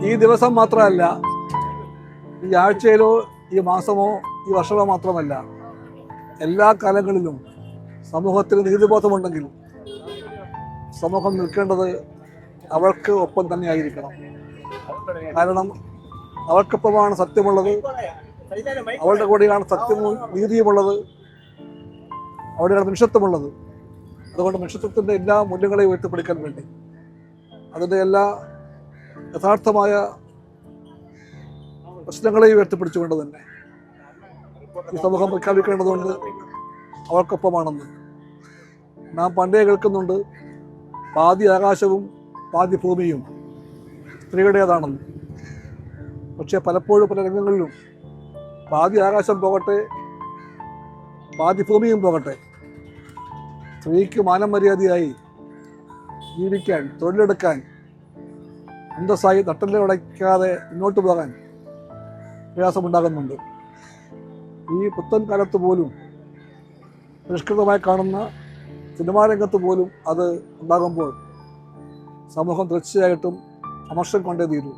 ഈ ദിവസം മാത്രമല്ല, ഈ ആഴ്ചയിലോ ഈ മാസമോ ഈ വർഷമോ മാത്രമല്ല, എല്ലാ കാലങ്ങളിലും സമൂഹത്തിന് നീതിബോധമുണ്ടെങ്കിൽ സമൂഹം നിൽക്കേണ്ടത് അവൾക്ക് ഒപ്പം തന്നെയായിരിക്കണം. കാരണം അവൾക്കൊപ്പമാണ് സത്യമുള്ളത്, അവളുടെ കൂടെയാണ് സത്യവും നീതിയുമുള്ളത്, അവിടെയാണ് മനുഷ്യത്വമുള്ളത്. അതുകൊണ്ട് മനുഷ്യത്വത്തിൻ്റെ എല്ലാ മൂല്യങ്ങളെയും ഉയർത്തിപ്പിടിക്കാൻ വേണ്ടി, അതിൻ്റെ എല്ലാ യഥാർത്ഥമായ പ്രശ്നങ്ങളെയും ഉയർത്തിപ്പിടിച്ചുകൊണ്ട് തന്നെ ഈ സമൂഹം പ്രഖ്യാപിക്കേണ്ടതുണ്ട് അവൾക്കൊപ്പമാണെന്ന്. നാം പണ്ടേ കേൾക്കുന്നുണ്ട്, പാതി ആകാശവും പാതി ഭൂമിയും സ്ത്രീയുടേതാണെന്ന്. പക്ഷേ പലപ്പോഴും പല രംഗങ്ങളിലും പാതി ആകാശം പോകട്ടെ, പാതി ഭൂമിയും പോകട്ടെ, സ്ത്രീക്ക് മാനം മര്യാദയായി ജീവിക്കാൻ, തൊഴിലെടുക്കാൻ, അന്തസ്സായി തട്ടല് ഉടയ്ക്കാതെ മുന്നോട്ട് പോകാൻ പ്രയാസമുണ്ടാകുന്നുണ്ട്. ഈ പുത്തൻ കാലത്ത് പോലും പരിഷ്കൃതമായി കാണുന്ന സിനിമാ രംഗത്ത് പോലും അത് ഉണ്ടാകുമ്പോൾ സമൂഹം തീർച്ചയായിട്ടും അമർഷം കൊണ്ടേ തീരൂ.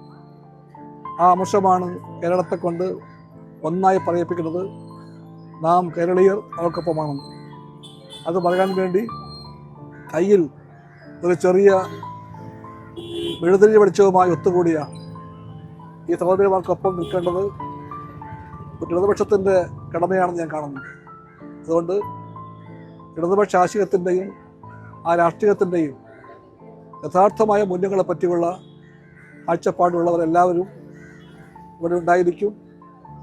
ആ അമർഷമാണ് കേരളത്തെ കൊണ്ട് ഒന്നായി പറയിപ്പിക്കുന്നത്, നാം കേരളീയർ അവൾക്കൊപ്പമാണെന്ന്. അത് പറയാൻ വേണ്ടി കയ്യിൽ ഒരു ചെറിയ മെഴുതിരി വെളിച്ചവുമായി ഒത്തുകൂടിയ ഈ സഹോദരിമാർക്കൊപ്പം നിൽക്കേണ്ടത് ഇടതുപക്ഷത്തിൻ്റെ കടമയാണെന്ന് ഞാൻ കാണുന്നു. അതുകൊണ്ട് ഇടതുപക്ഷ ആശയത്തിൻ്റെയും ആ രാഷ്ട്രീയത്തിൻ്റെയും യഥാർത്ഥമായ മൂല്യങ്ങളെ പറ്റിയുള്ള കാഴ്ചപ്പാടുള്ളവരെല്ലാവരും ഇവിടെ ഉണ്ടായിരിക്കും.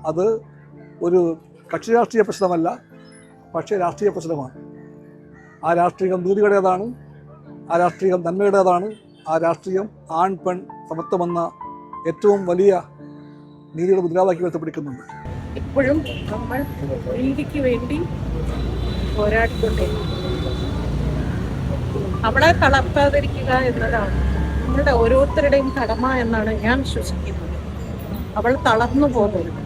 അത് ഒരു കക്ഷി രാഷ്ട്രീയ പ്രശ്നമല്ല, പക്ഷേ രാഷ്ട്രീയ പ്രശ്നമാണ്. ആ രാഷ്ട്രീയം നീതിയുടേതാണ്, ആ രാഷ്ട്രീയം നന്മയുടേതാണ്, ആ രാഷ്ട്രീയം ആൺ പെൺ സമത്വമെന്ന ഏറ്റവും വലിയ നീതിയുടെ മുദ്രാവാക്യം ഉയർത്തിപ്പിടിക്കുന്നുണ്ട്. ഇപ്പോഴും നമ്മൾ നീതിക്ക് വേണ്ടി പോരാടിക്കൊണ്ടിരിക്കും. അവളെ തളർത്താതിരിക്കുക എന്നതാണ് നമ്മളുടെ ഓരോരുത്തരുടെയും കടമ എന്നാണ് ഞാൻ വിശ്വസിക്കുന്നത്. അവൾ തളർന്നു പോകരുത്.